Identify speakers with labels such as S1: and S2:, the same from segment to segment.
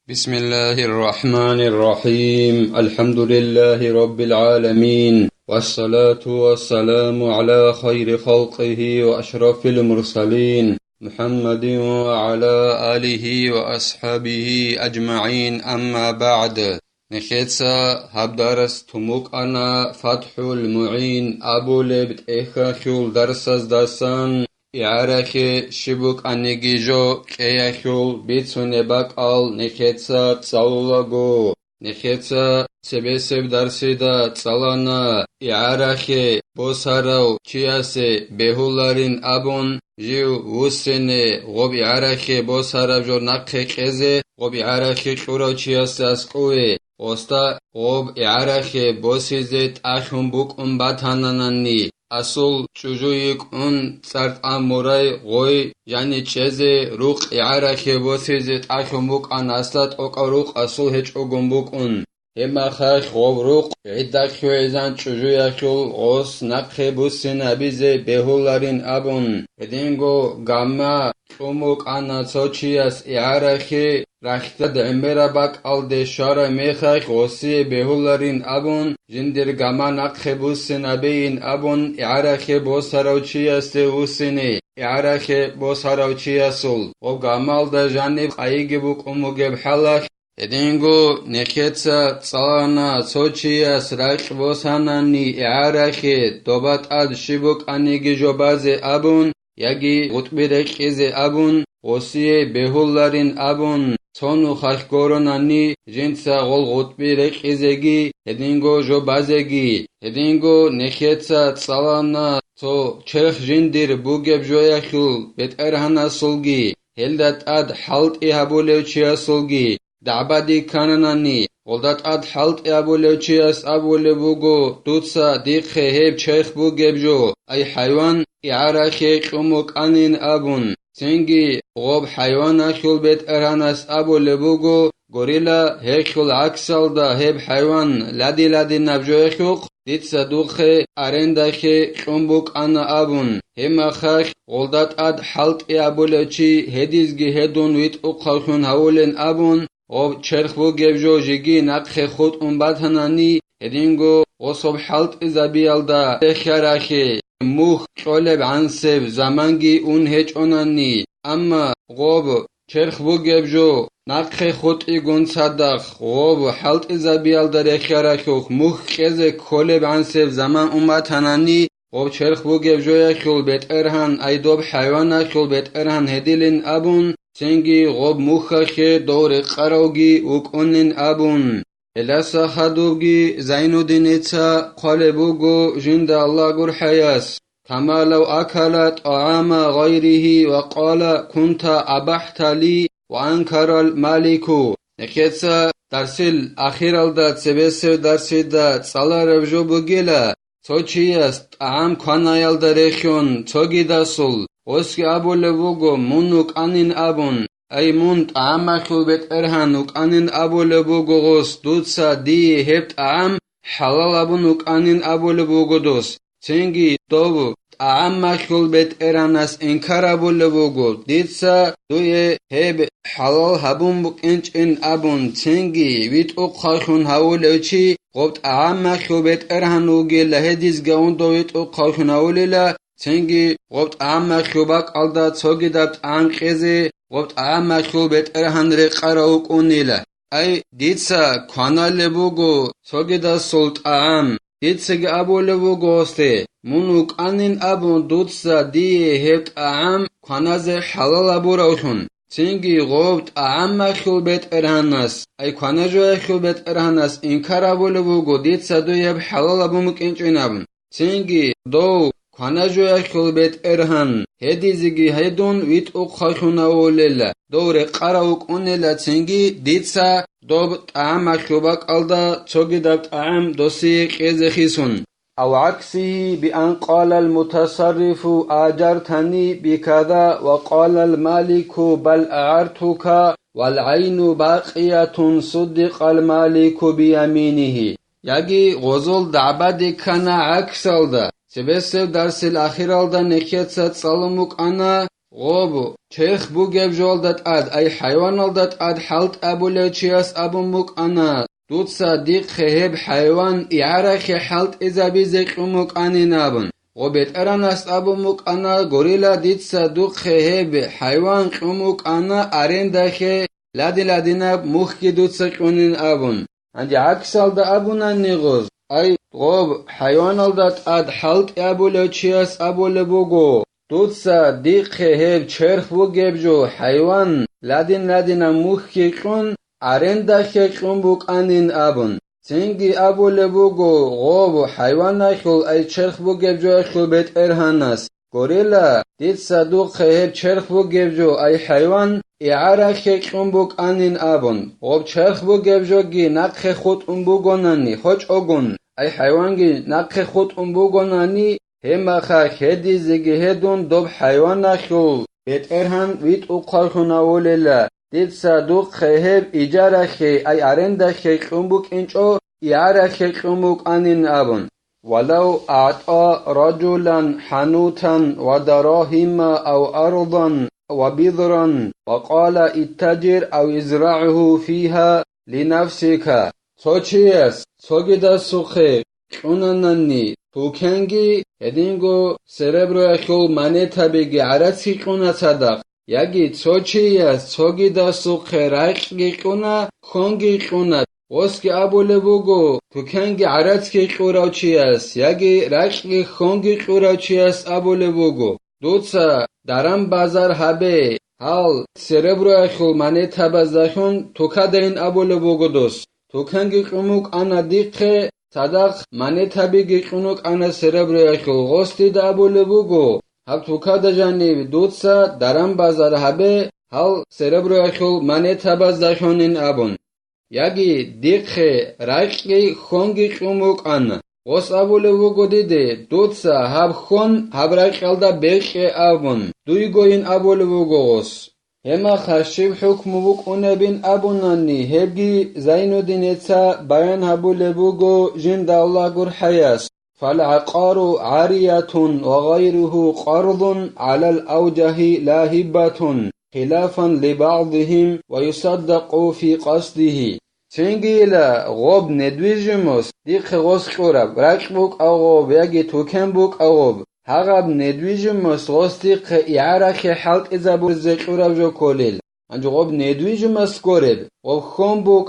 S1: بسم الله الرحمن الرحيم الحمد لله رب العالمين والصلاة والسلام على خير خلقه وأشرف المرسلين محمد وعلى آله وأصحابه أجمعين أما بعد نخيتسا هبدارس تموك أنا فتح المعين أبو لبت إخا خيول درسز داسان إعارخي شبوك أنيجيجو كيخول بيتسو نباقال نخيتسا تصالوغو نخيتسا سبسب درسيدا تصالانا إعارخي بوسارو چياسي بهولارين أبون جيو وسني غوب إعارخي بوسارو جو نقخي قزي غوب إعارخي قورو چياسي أسقوي وستا غوب إعارخي بوسيزي تأخم بوك باتاناناني أصل چوجويك سرت أموراي غوي يعني چيزي روق إعارخي بوسيزي تأخم بوك أسلات أوك روق أصل هج أغم هما خاخ غوب روق عدك خويزان چوجويكول غوص نقخي بوسين أبيزي بهولارين أبون هدينغو غاما كوموك توچياس إعارخي رخت دعمرا باك دي شارع ميخاك غوصي بهولارين أبون جندر غاما نقخي بوسين أبين أبون إعارخي بوساروچياس وسيني إعارخي بوساروچياسول وغامال دا جانب قايقي بوك أموغي بحالك هدينغو نخيتسا تصالانا توچياس رايق بوساناني إعارخي دوبات شبوك أنيجي جوبازي أبون يجي غطبي رقيزي أبون غوصي بهولارين أبون تونو خشگوروناني جنسا غول غطبي رقيزيگي هدينغو جوبازيگي هدينغو نخيتسا تصالانا تو چرخ جندير بوگب جوياخيل بيت ارهانا سولگي هلدات حالت إهابوليوچيا سولگي دعبادي كاناناني غلدات حالت إهابوليوچياس أبوليبوگو دوتسا ديخي هيب چرخ بوگب جو أي حيوان إعارخي قموك أنين أبون سنگي غوب حيوانا خيول بيت ارهاناس أبوليبوگو غوريلا هيخيول عكسال دا هيب حيوان لدي نبجويخوق ديتسا دوخي أرندخي قمبوك أنا أبون هما خاخ غلدات حالت إهابوليوچي هديزگي هدون ويت أقخون هولين أبون غوب چرخ بوگب جو جيگي نقخي خود باتناني هدينغو غصب حالت إزابيال دا إخيراخي موخ قولب عنسب زمانگي هج أناني أما غوب چرخ بوگب جو نقخي خود إيگون صدق غوب حالت إزابيال دا إخيراخوخ موخ قزي قولب عنسب زمان باتناني غوب چرخ بوگب جو يخيول بيت ارهان أيدوب حيوانا خيول بيت ارهان هديلين أبون سنگي غوب موخخي دور قروگي وكونين أبون إلاسا خدوگي زينو دينيتسا قالبوگو جند الله قر حياس كما لو أكلت طعام غيره وقال كنت أبحت لي وأنكر المالك نكيتسا درسل أخير الدات سبسر درسل دات صلا ربجو بگيلا توچياس طعام كوانايال دريخيون توگي داسول وسكي أبو لبوگو منوك أنين أبون أي من طعامكو بيت إرهانوك أنين أبو لبوگو غوس دوتسا دي هبت عام حلال أبونوك أنين أبو لبوگو دوس تنگي دوبو طعامكو بيت إرهاناس إنكار أبو لبوگو ديتسا دوية هب حلال هبون بوك إنج إن أبون تنگي ويت أقخاخون هاولوچي غوب طعامكو بيت إرهانوگي لهديز گاون دويت أقخاخون هاوليلا تنگي غوبت عام خوبك alda توگي دابت قزي غوبت عام خوب بيت ارهان رقراوك اونيلا اي ديتسا كوانا لبوگو توگي دا سلط عام ديتسا ابو لبوگو استي منوك انين ابون دوتسا دي هبت عام كوانا زي حلال ابو روشون تنگي غوبت عام خوب بيت ارهاناس اي كوانا جو خوب بيت ارهاناس انكار ابو لبوگو ديتسا دو يب حلال ابو مكينچين ابون تنگي دو كوانا جويخول بيت إرهان هديزيگي هيدون ويت أقخاخونا وليلا دور قراوك أونيلا تنگي ديتسا دوب طعام خوبك ألدا توگي داب طعام دوسي قيزخيسون أو عكسه بأن قال المتصرف آجرتني بكذا وقال المالك بل أعرتك والعين باقية صدق المالك بيمينه يجي غزل دعبادي كان عكس ألدا سبسل درس الأخير ألدا نكيتسا تصالموك أنا غوب چرخ بوگب جولدت اد ای حیوانالدت اد حلت ابولچیاس ابوموک انا دوت صدیق خهب حیوان اعرخ حلت ازابی زقموک انینابن غوبت ارانست ابوموک انا گوریلا دیت صدوق خهب حیوان قموک انا ارندخه لدی لدیناب مخی دوت سقونین ابون اندی عکسال دا ابونن نیغوز ای غوب حیوانالدت اد حلت ابولچیاس ابولبوگو دوت صدیق خهب چرخ بوگب جو حیوان لدین مخی قون ارندخه قموک انین ابون سنگی ابولبوگو غوب حیوان نخول ای چرخ بوگب جو اخول بیت ارهانس گوریلا دید صدوق خیب چرخ بوگب جو ای حیوان اعرخه قموک انین ابون غوب چرخ بوگب جو گی نقخ خود بوگونانی خوچ اگون ای حیوان گی نقخ خود بوگونانی همخا خدی زگی هدون دوب حیوان نخول بیت ارهان ویت اقارخونا وللا دید صدوق خیب ایجارخه ای ارندخه قموک انچو اعرخه قموک انین ابون ولو اعطى رجلا حنوتا ودراهم او ارضا وبذرا وقال اتجر او ازرعه فيها لنفسك سوچيس سوگيدا سوخه قونانني توکنگی هدینگو سربرو اخول منیتا بگی عرصی قونا صدق یگی سوچیس سوگیدا سوخه رقگی قونا خونگی قونا وسکی ابوله بوگو توکنگی عرصی قوراو چیس یگی رقگی خونگی قوراو چیس ابوله بوگو دوتسا درم بازار هبه حال سربرو اخول منیتا بزدخون توکا دین ابوله بوگو دوست توکنگی قوموک انا دیقه صدق منیتا بگی قونوک انا سربرو اخول غستی دا ابوله بوگو هب توکا دا جانیب دوتسا درم بازار هبه حال سربرو اخول منیتا بزدخونین ابون یگی دیقه رقی خونگی قوموک انا غس ابوله بوگو دیده دوتسا هب خون هب رقل دا بیقه ابون دوی گوین ابوله بوگو غس هما خشیب حکم بوک اونه بین ابونانی هبگی زینو دینیتا بیان ابوله بوگو جند الله گر حیاس فالعقار عاریة وغيره قرض على الأوجه لاهبة خلافا لبعضهم ويصدق في قصده سنگیلا غوب ندویجموس دیخ غوس قرب رقبوک اغوب یگی توکن بوک اغوب هغب ندویجموس غوس دیخ اعرخ حلق ازابور زقرب جو کولیل انجو غوب ندویجموس قرب غوب خون بوک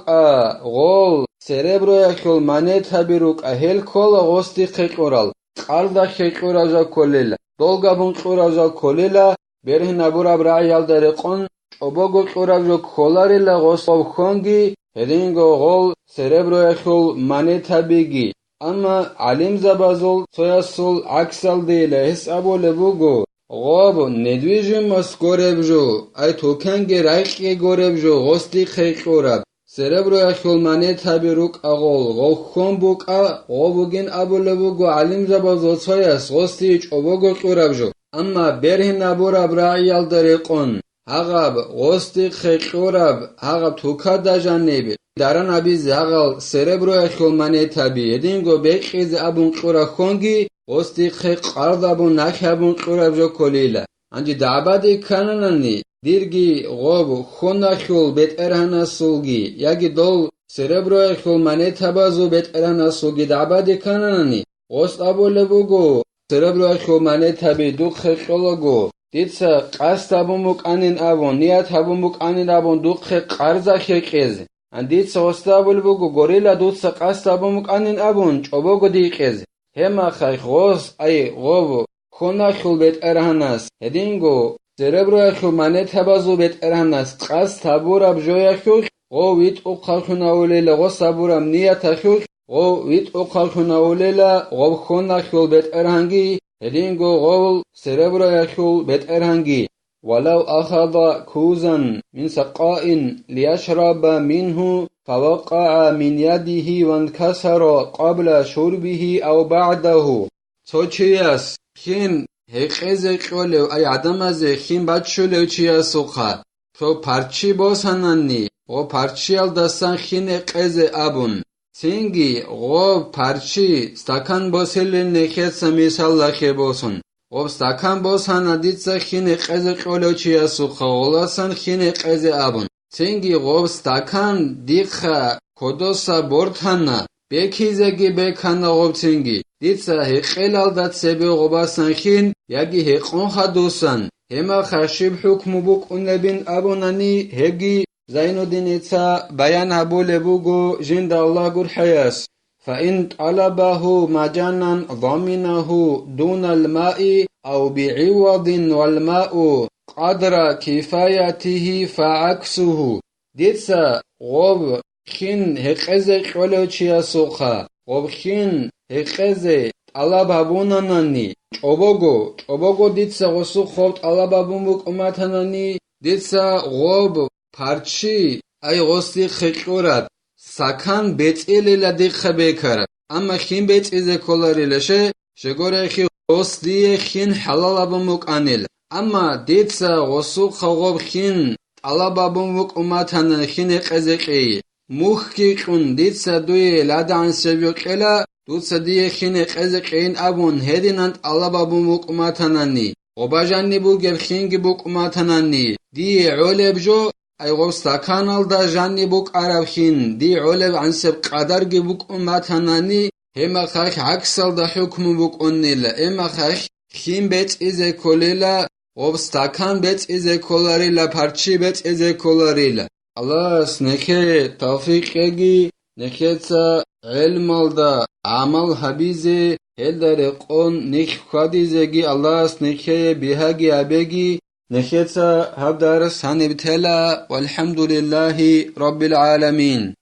S1: غول سربرو اخول منیت هبیروک اهل کول غوس دیخ قرال قلدخ قرب جو کولیل دولگابون قرب جو کولیلا بره نبورب رعیال دارقون اوباگو قرب جو کولاریلا غوس غوب خونگی هدینگو غول سربرو اخول منیتا بگی اما علیم زبازول سویاسول عکسال دیله حس ابوله بوگو غوب ندویجم مس گورب جو ای توکنگی رقی گورب جو غستی خیق گورب سربرو اخول منیتا بیروک اغول غول خون بوک غوبوگین ابوله بوگو علیم زبازول سویاس غستی ایچ اوباگو گورب جو اما بره نبورب رعیال داریقون هغب غستی خیقورب هغب توکا دا جانیبی دران ابیز هغل سربرو اخول منیتا بی هدینگو بیقیز ابون قورا خونگی غستی خیق قرد ابون نک ابون قورب جو کولیلا انجی دعبادی کننانی دیرگی غوب خون اخول بیت ارهن سولگی یگی دول سربرو اخول منیتا بازو بیت ارهن سولگی دعبادی کننانی غست ابوله بوگو سربرو اخول منیتا بی دو خیقولگو دیتسا قصد ابوموک انین ابون نیت ابوموک انین ابون دوخ قرضا خیقیز ان دیتسا غست ابوله بوگو گوریلا دوتسا قصد ابوموک انین ابون چوبوگو دیقیز هما خیق غست ای غوب خونا خول بیت ارهنس هدینگو سربرو اخول منیت هبازو بیت ارهنس قصد تبورب جوی اخوخ غو ویت اقالخونا ولیلا غست ابورم نیت اخوخ غو ویت اقالخونا ولیلا غو خونا خول بیت ارهنگی هدینگو غول سربرو اخول بیت ارهنگی ولو اخذ كوزا من سقاء ليشرب منه فوقع من يده وانكسر قبل شربه او بعده سوچیاس خین حقیز قولو ای عدم از خین بد شلو چیا سوخه تو پرچی باسننی و پرچی ال دستان خین قیز ابون سینگی غو پرچی ستکن باسل نخیت سمیسال لخی باسن obstakan bosana ditsa khine qeze qolochiya sukha olasan khine qeze abun tengi obstakan dikha kodosa borthana bekizegi bekana obtengi ditsa heqelaldat sebe obasan khin yagi heqonha dosan hema khashib hukmu buqunebin abunani hegi Zainuddin itsa bayan habulebugo jinda Allah gur hayas فإن طلبه مجانا ضمنه دون الماء أو بعوض والماء قدر كفايته فعكسه ديتسا غوب خين هقزة قولوشيا سوخا غوب خين هقزة طلبابوناناني چوبوگو ديتسا غسو خوب طلبابونبوك امتاناني ديتسا غوب پارچي أي غسي خيقورات سکن بیت ایلی لدیخ بیکر اما خین بیت ایزه کلاریلشه شگوره خی غصدی خین حلال بموک انیل اما دیتسا غصو خواب خین طلب بموک امتن خین قزقی موخ کی کن دیتسا دوی لدعن سبیوک ایلا دوتسا دی خین قزقین ابون هدینند طلب بموک امتننی غباجانی بوگر خینگی بوک امتننی دی عولب جو أيغو استاكانال دا جاني بوك عربخين دي علب عن سب قدرگي بوك امتاناني هما خاك عكسل دا حكم بوك انيلا اما خاك خين بيت إزي كوليلا وبستاكان بيت إزي كولاريلا پارچي بيت إزي كولاريلا الله سنكي توفيق يجي نكيتسا علم دا عمل حبيزي هل دارقون نك خاديزيجي الله سنكي بيهاجي عبيجي نخيتsa هبدارس هنبتلا والحمد لله رب العالمين